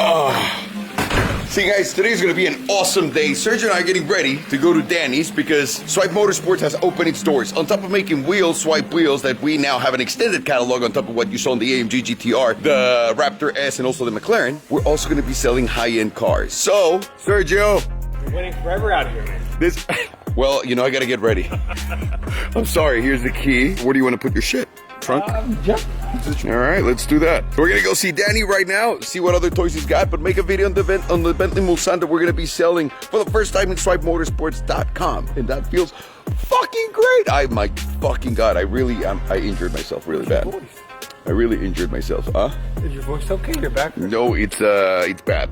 See guys, today's gonna be an awesome day. Sergio and I are getting ready to go to Danny's because Swipe Motorsports has opened its doors. On top of making wheels, Swipe wheels, that we now have an extended catalog on top of what you saw in the AMG GTR, the Raptor S, and also the McLaren, we're also gonna be selling high-end cars. So, Sergio. You're waiting forever out here, man. This, well, you know, I gotta get ready. I'm sorry, here's the key. Where do you wanna put your shit? Trunk? Yeah. All right, let's do that. So we're gonna go see Danny right now, see what other toys he's got, but make a video on the Bentley Mulsanne that we're gonna be selling for the first time in SwipeMotorsports.com, and that feels fucking great. My fucking God, I injured myself really bad. I really injured myself. Is your voice okay? You're back? No, it's bad.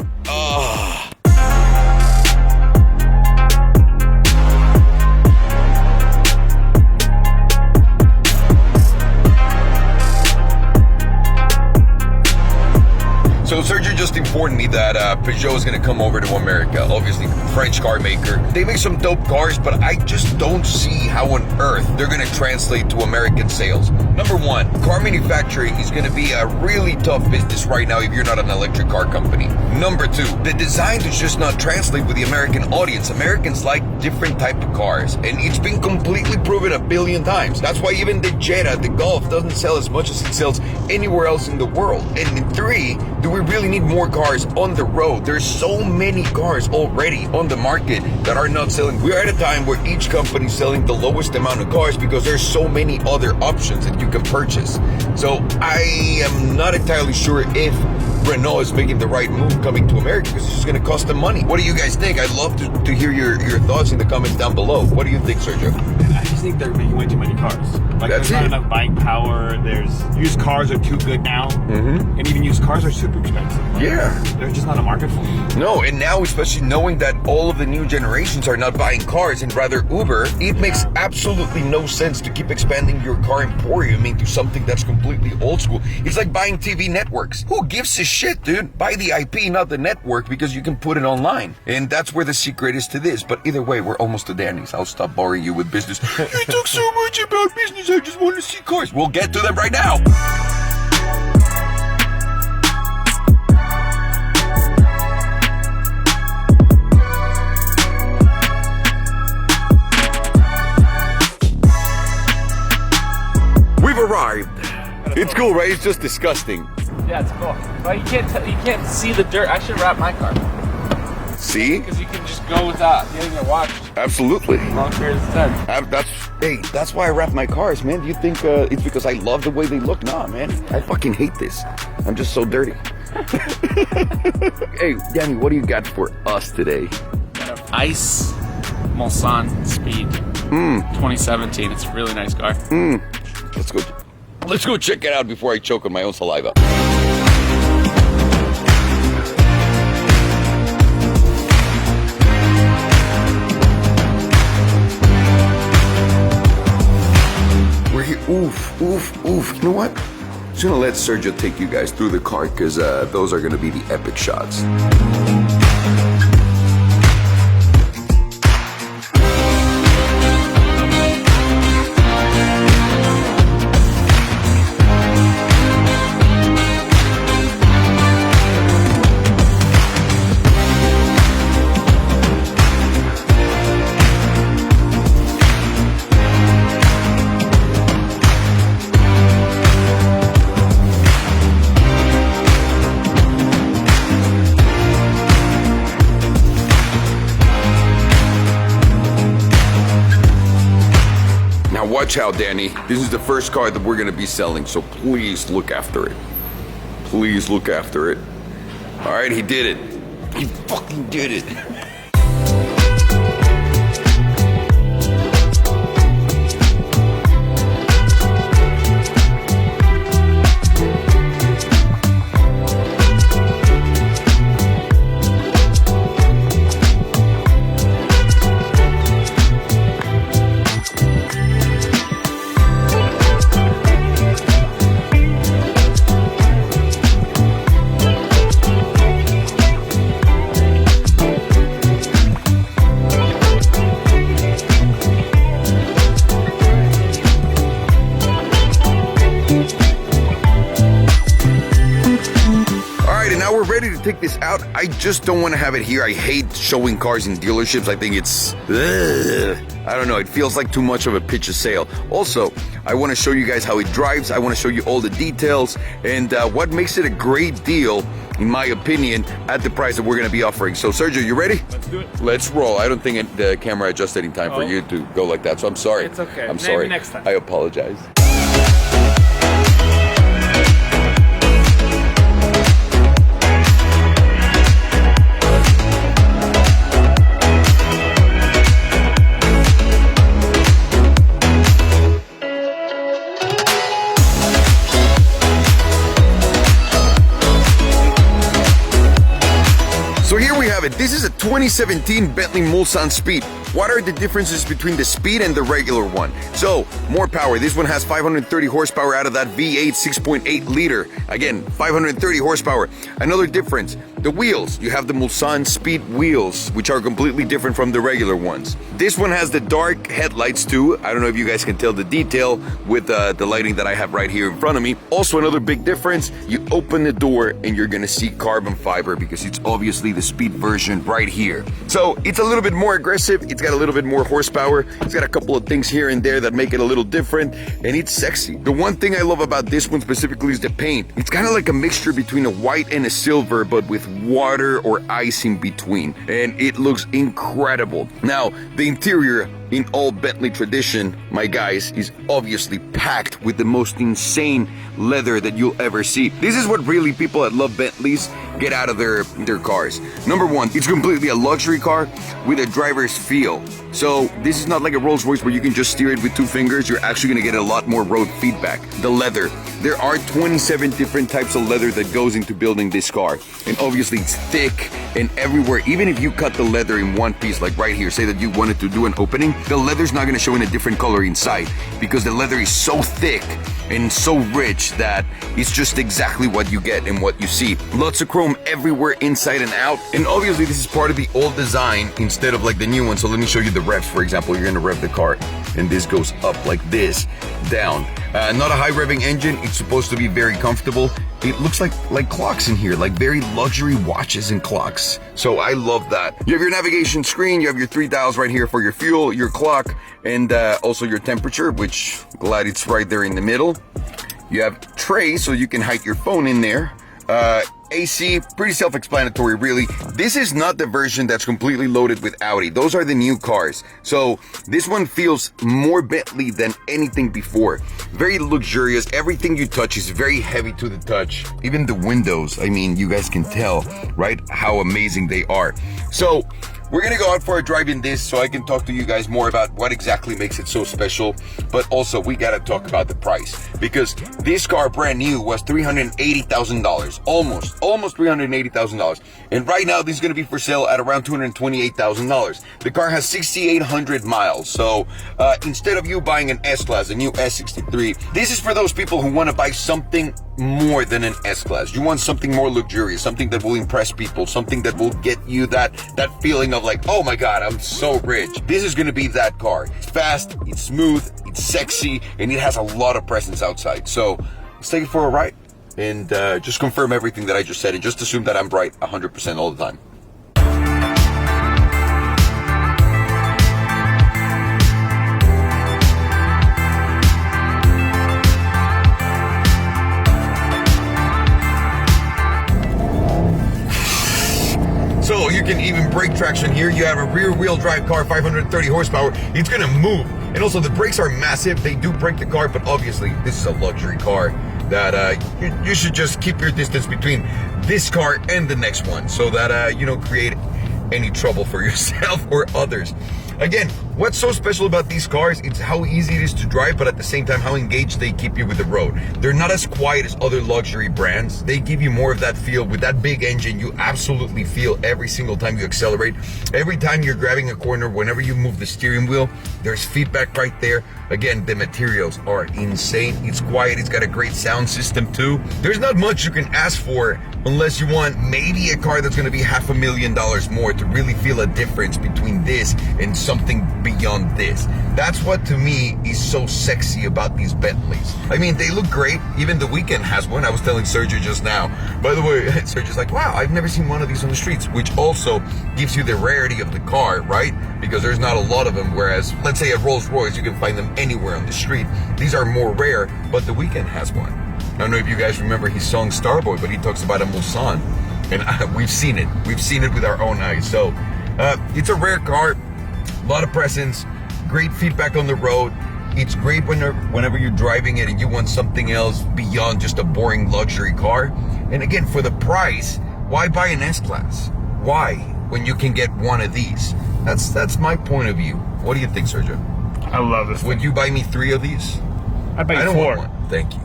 So Sergio just informed me that Peugeot is going to come over to America. Obviously, French car maker. They make some dope cars, but I just don't see how on earth they're going to translate to American sales. Number one, car manufacturing is going to be a really tough business right now if you're not an electric car company. Number two, the design does just not translate with the American audience. Americans like different type of cars, and it's been completely proven a billion times. That's why even the Jetta, the Golf, doesn't sell as much as it sells anywhere else in the world. And in three, do we really need more cars on the road? There's so many cars already on the market that are not selling. We're at a time where each company is selling the lowest amount of cars because there's so many other options that you can purchase. So I am not entirely sure if Renault is making the right move coming to America because it's just going to cost them money. What do you guys think? I'd love to hear your thoughts in the comments down below. What do you think, Sergio? I just think they're making way too many cars. Like, That's there's not it. enough buying power. Used cars are too good now. Mm-hmm. And even used cars are super expensive. Like, Yeah. There's just not a market for them. No, and now especially knowing that all of the new generations are not buying cars and rather Uber, it makes absolutely no sense to keep expanding your car emporium into something that's completely old school. It's like buying TV networks. Who gives a shit, dude? Buy the IP, not the network, because you can put it online. And that's where the secret is to this. But either way, we're almost to Danny's. I'll stop boring you with business. You talk so much about business, I just want to see cars. We'll get to them right now. We've arrived. It's cool, right? It's just disgusting. Yeah, it's cool. Well, you can't see the dirt. I should wrap my car See? because you can just go without getting it washed Absolutely. long periods of time. That's why I wrap my cars, man. Do you think it's because I love the way they look? Nah, man. I fucking hate this. I'm just so dirty. Hey, Danny, what do you got for us today? Ice Mulsanne Speed 2017. It's a really nice car. Let's go check it out before I choke on my own saliva. We're here. Oof, oof, oof. You know what? I'm just gonna let Sergio take you guys through the car because those are gonna be the epic shots. Watch out, Danny. This is the first car that we're gonna be selling, so please look after it. Please look after it. All right, he did it. He fucking did it. this out. I just don't want to have it here. I hate showing cars in dealerships. I think it's, I don't know, it feels like too much of a pitch of sale. Also, I want to show you guys how it drives. I want to show you all the details and what makes it a great deal, in my opinion, at the price that we're going to be offering. So, Sergio, you ready? Let's do it. Let's roll. I don't think the camera adjusted in time for you to go like that, so I'm sorry. It's okay. I'm Maybe sorry. next time. I apologize. So here we have it. This is a 2017 Bentley Mulsanne Speed. What are the differences between the Speed and the regular one? So, more power. This one has 530 horsepower out of that V8 6.8 liter. Again, 530 horsepower. Another difference, the wheels. You have the Mulsanne Speed wheels, which are completely different from the regular ones. This one has the dark headlights too. I don't know if you guys can tell the detail with the lighting that I have right here in front of me. Also, another big difference, you open the door and you're gonna see carbon fiber because it's obviously the Speed version right here. So it's a little bit more aggressive. It's got a little bit more horsepower. It's got a couple of things here and there that make it a little different, and it's sexy. The one thing I love about this one specifically is the paint. It's kind of like a mixture between a white and a silver, but with water or ice in between, and it looks incredible. Now, the interior, in all Bentley tradition, my guys, is obviously packed with the most insane leather that you'll ever see. This is what really people that love Bentleys get out of their cars. Number one, it's completely a luxury car with a driver's feel. So this is not like a Rolls Royce where you can just steer it with two fingers. You're actually gonna get a lot more road feedback. The leather. There are 27 different types of leather that goes into building this car. And obviously it's thick and everywhere. Even if you cut the leather in one piece, like right here, say that you wanted to do an opening, the leather's not gonna show in a different color inside because the leather is so thick and so rich that it's just exactly what you get and what you see. Lots of chrome everywhere, inside and out. And obviously this is part of the old design instead of like the new one. So let me show you the revs. For example, you're gonna rev the car and this goes up like this, down. Not a high revving engine. It's supposed to be very comfortable. It looks like clocks in here, like very luxury watches and clocks. So I love that. You have your navigation screen. You have your 3 dials right here for your fuel, your clock, and also your temperature, which glad it's right there in the middle. You have tray, so you can hide your phone in there. AC, pretty self-explanatory, really. This is not the version that's completely loaded with Audi. Those are the new cars. So this one feels more Bentley than anything before. Very luxurious. Everything you touch is very heavy to the touch. Even the windows, I mean, you guys can tell, right, how amazing they are. So we're gonna go out for a drive in this so I can talk to you guys more about what exactly makes it so special. But also we gotta talk about the price, because this car brand new was $380,000, almost $380,000. And right now this is gonna be for sale at around $228,000. The car has 6,800 miles. So instead of you buying an S-Class, a new S63, this is for those people who wanna buy something more than an S-Class. You want something more luxurious, something that will impress people, something that will get you that feeling of like, oh my God, I'm so rich. This is gonna be that car. It's fast, it's smooth, it's sexy, and it has a lot of presence outside. So let's take it for a ride and just confirm everything that I just said and just assume that I'm right 100% all the time. So you can even brake traction here. You have a rear wheel drive car, 530 horsepower. It's gonna move. And also the brakes are massive. They do brake the car, but obviously this is a luxury car that you should just keep your distance between this car and the next one so that you don't create any trouble for yourself or others. Again, what's so special about these cars, it's how easy it is to drive, but at the same time, how engaged they keep you with the road. They're not as quiet as other luxury brands. They give you more of that feel. With that big engine, you absolutely feel every single time you accelerate. Every time you're grabbing a corner, whenever you move the steering wheel, there's feedback right there. Again, the materials are insane. It's quiet. It's got a great sound system too. There's not much you can ask for unless you want maybe a car that's going to be $500,000 more to really feel a difference between this and something beyond this. That's what to me is so sexy about these Bentleys. I mean, they look great. Even the Weeknd has one. I was telling Sergio just now. By the way, Sergio's like, wow, I've never seen one of these on the streets, which also gives you the rarity of the car, right? Because there's not a lot of them, whereas, let's say at Rolls Royce, you can find them anywhere on the street. These are more rare, but the Weeknd has one. I don't know if you guys remember his song Starboy, but he talks about a Mulsanne. And we've seen it. We've seen it with our own eyes. So it's a rare car, a lot of presence, great feedback on the road. It's great whenever you're driving it and you want something else beyond just a boring luxury car. And again, for the price, why buy an S-Class? Why, when you can get one of these? That's my point of view. What do you think, Sergio? I love this. Would you buy me 3 of these? I buy I don't 4. want one. Thank you.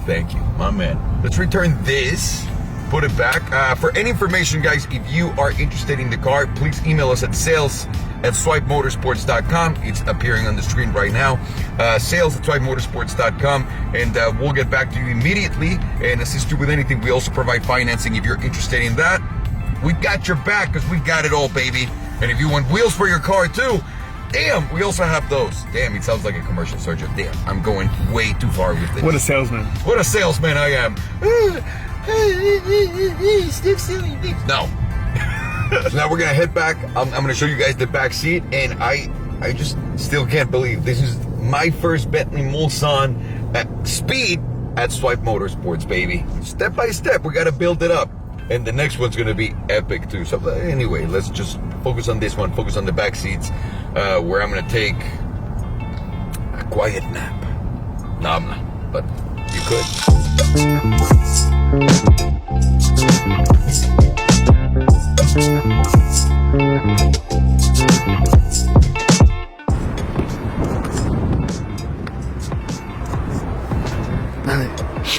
Thank you, my man. Let's return this. Put it back. For any information, guys, if you are interested in the car, please email us at sales@swipemotorsports.com. It's appearing on the screen right now. Sales@swipemotorsports.com, and we'll get back to you immediately and assist you with anything. We also provide financing if you're interested in that. We got your back because we got it all, baby. And if you want wheels for your car too, damn, we also have those. Damn, it sounds like a commercial, Sergio. Damn, I'm going way too far with this. What a salesman. What a salesman I am. No. So now we're gonna head back. I'm gonna show you guys the back seat, and I just still can't believe this is my first Bentley Mulsanne at speed at Swipe Motorsports, baby. Step by step, we gotta build it up, and the next one's gonna be epic too. So anyway, let's just focus on this one. Focus on the back seats, where I'm gonna take a quiet nap. No, I'm not, but you could.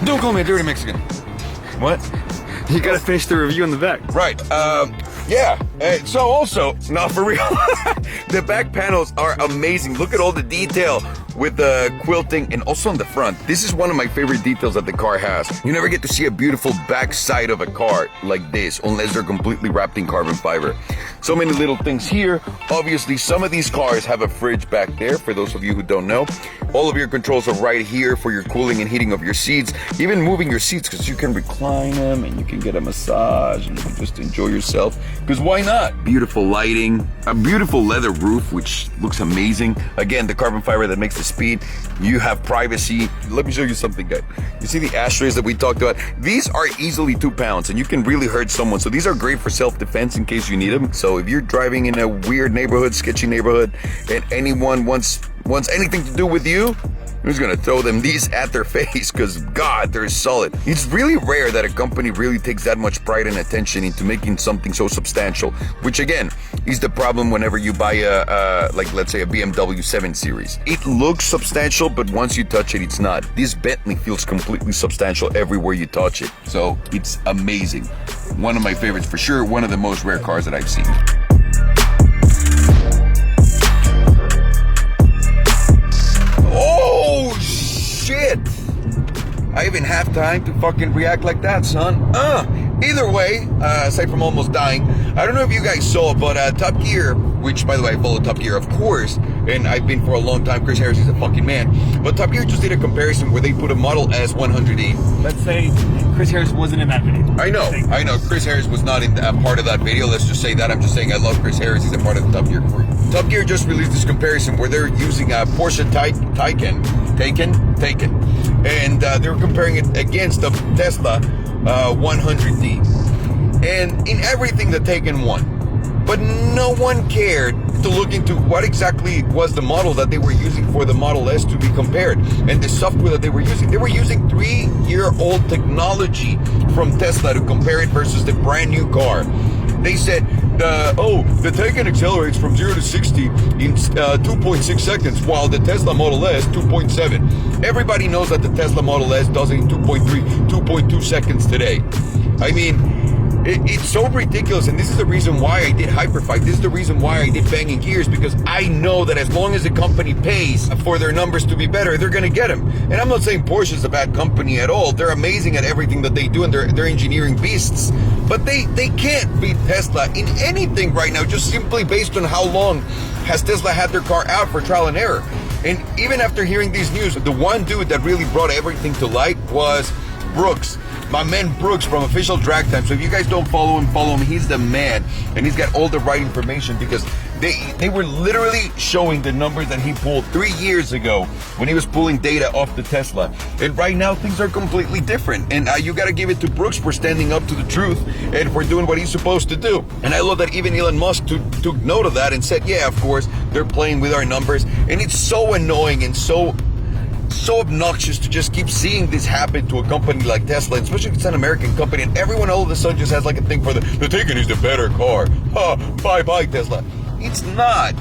Don't call me a dirty Mexican. What? You gotta finish the review in the back. Right. Yeah. So also, not for real, the back panels are amazing. Look at all the detail with the quilting, and also on the front. This is one of my favorite details that the car has. You never get to see a beautiful back side of a car like this unless they're completely wrapped in carbon fiber. So many little things here. Obviously, some of these cars have a fridge back there, for those of you who don't know. All of your controls are right here for your cooling and heating of your seats. Even moving your seats, because you can recline them and you can get a massage and you can just enjoy yourself. Because why not? Beautiful lighting, a beautiful leather roof, which looks amazing. Again, the carbon fiber that makes the speed. You have privacy. Let me show you something, guys. You see the ashtrays that we talked about? These are easily 2 pounds and you can really hurt someone. So these are great for self-defense in case you need them. So if you're driving in a weird neighborhood, sketchy neighborhood, and anyone wants anything to do with you, who's gonna throw them these at their face? Because God, they're solid. It's really rare that a company really takes that much pride and attention into making something so substantial, which again is the problem whenever you buy a like, let's say, a BMW 7 Series. It looks substantial, but once you touch it, it's not. This Bentley feels completely substantial everywhere you touch it. So it's amazing. One of my favorites for sure. One of the most rare cars that I've seen. Oh, shit. I even have time to fucking react like that, son. Either way, aside from almost dying, I don't know if you guys saw, but Top Gear, which, by the way, I follow Top Gear, of course, and I've been for a long time. Chris Harris is a fucking man. But Top Gear just did a comparison where they put a Model S 108. Let's say Chris Harris wasn't in that video. I know. Chris Harris was not in part of that video. Let's just say that. I'm just saying I love Chris Harris. He's a part of the Top Gear crew. Top Gear just released this comparison where they're using a Porsche Taycan, and they're comparing it against the Tesla 100D. And in everything, the Taycan won. But no one cared to look into what exactly was the model that they were using for the Model S to be compared, and the software that they were using. They were using 3-year-old technology from Tesla to compare it versus the brand new car. They said, the Taycan accelerates from 0 to 60 in 2.6 seconds, while the Tesla Model S, 2.7. Everybody knows that the Tesla Model S does it in 2.3, 2.2 seconds today. I mean, it's so ridiculous, and this is the reason why I did Hyperfight. This is the reason why I did Banging Gears, because I know that as long as the company pays for their numbers to be better, they're going to get them. And I'm not saying Porsche is a bad company at all. They're amazing at everything that they do, and they're engineering beasts. But they can't beat Tesla in anything right now, just simply based on how has Tesla had their car out for trial and error? And even after hearing these news, the one dude that really brought everything to light was Brooks. My man Brooks from Official Drag Time. So if you guys don't follow him. He's the man. And he's got all the right information because they were literally showing the numbers that he pulled 3 years ago when he was pulling data off the Tesla. And right now things are completely different. And you got to give it to Brooks for standing up to the truth and for doing what he's supposed to do. And I love that even Elon Musk took note of that and said, yeah, of course, they're playing with our numbers. And it's so annoying and so obnoxious to just keep seeing this happen to a company like Tesla, especially if it's an American company, and everyone all of a sudden just has like a thing for the Taycan is the better car. Bye Tesla. It's not.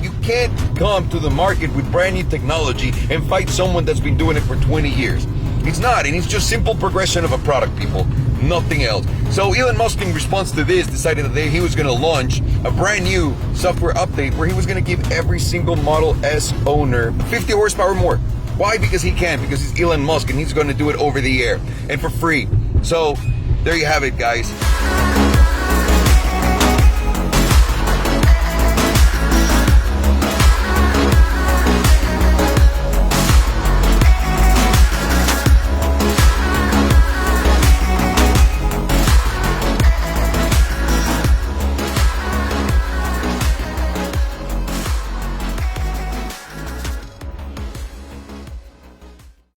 You can't come to the market with brand new technology and fight someone that's been doing it for 20 years. It's not, and it's just simple progression of a product, people. Nothing else. So Elon Musk, in response to this, decided that he was going to launch a brand new software update where he was going to give every single Model S owner 50 horsepower more. Why? Because he can. Because he's Elon Musk and he's going to do it over the air and for free. So there you have it, guys.